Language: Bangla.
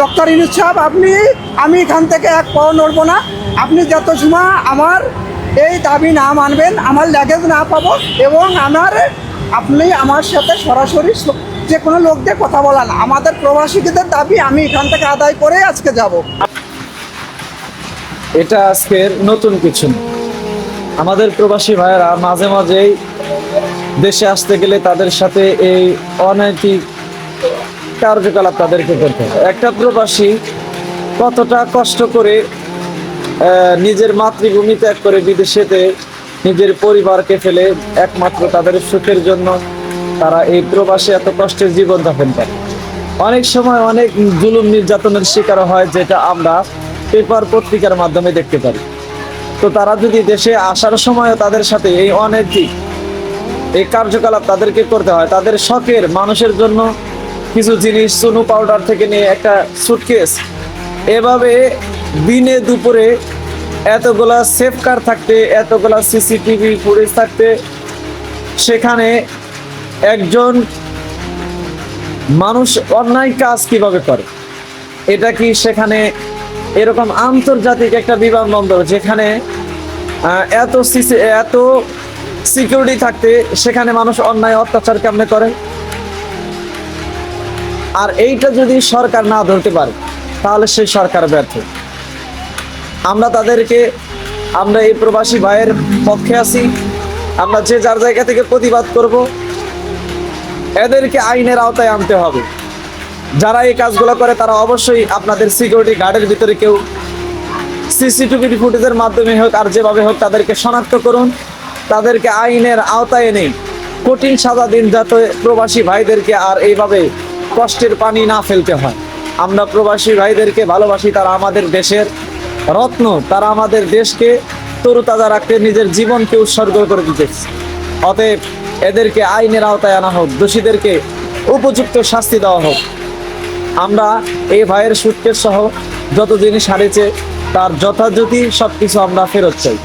ডক্টর ইউনূস সাহেব, আমি এখান থেকে এক পাও নড়বো না। আপনি যত সময় আমার এই দাবি না মানবেন, আমার ল্যাগেজ না পাবো, এবং আপনি আমার সাথে সরাসরি যে কোনো লোক দিয়ে কথা বলান। আমাদের প্রবাসীদের দাবি আমি এখান থেকে আদায় করে আজকে যাব। এটা আজকের নতুন কিছু না। আমাদের প্রবাসী ভাইয়েরা মাঝে মাঝেই দেশে আসতে গেলে তাদের সাথে এই অনৈতিক কার্যকলাপ তাদেরকে করতে হয়। একটা প্রবাসী কতটা কষ্ট করে নিজের মাতৃভূমি ত্যাগ করে বিদেশেতে নিজের পরিবারকে ফেলে একমাত্র তাদের সুখের জন্য তারা এই প্রবাসে এত কষ্টের জীবন যাপন করে। অনেক সময় অনেক জুলুম নির্যাতনের শিকার হয়, যেটা আমরা পেপার পত্রিকার মাধ্যমে দেখতে পারি। তো তারা যদি দেশে আসার সময়ও তাদের সাথে এই অনৈতিক এই কার্যকলাপ তাদেরকে করতে হয়, তাদের শখের মানুষের জন্য কিছু জিনিস, চুনু পাউডার থেকে নিয়ে একটা সুটকেস, এভাবে দিনে দুপুরে এতগুলা সেফকার থাকতে, এতগুলা সিসিটিভি ফুটেজ থাকতে, সেখানে একজন মানুষ অন্যায় কাজ কিভাবে করে? এটা কি সেখানে এরকম আন্তর্জাতিক একটা বিমানবন্দর যেখানে এত সিকিউরিটি থাকতে সেখানে মানুষ অন্যায় অত্যাচার কেমনে করে? আর এইটা যদি সরকার না ধরতে পারে তাহলে সেই সরকার ব্যর্থ। আমরা এই প্রবাসী ভাইয়ের পক্ষে আছি। আমরা যে যার জায়গা থেকে প্রতিবাদ করব। এদেরকে আইনের আওতায় আনতে হবে। যারা এই কাজগুলো করে তারা অবশ্যই আপনাদের সিকিউরিটি গার্ডের ভিতরে কেউ সিসিটিভি ফুটেজের মাধ্যমে হোক আর যেভাবে হোক তাদেরকে শনাক্ত করুন, তাদেরকে আইনের আওতায় এনে কঠিন সাজা দিন, যাতে প্রবাসী ভাইদেরকে আর এইভাবে কষ্টের পানি না ফেলতে হয়। আমরা প্রবাসী ভাইদেরকে ভালোবাসি, তারা আমাদের দেশের রত্ন, তারা আমাদের দেশকে তরুতাজা রাখতে নিজের জীবনকে উৎসর্গ করে দিতেছে। অতএব এদেরকে আইনের আওতায় আনা হোক, দোষীদেরকে উপযুক্ত শাস্তি দেওয়া হোক। আমরা এই ভাইয়ের সুটকেস সহ যত জিনিস হারিয়েছে তার যথাযথ সবকিছু আমরা ফেরত চাই।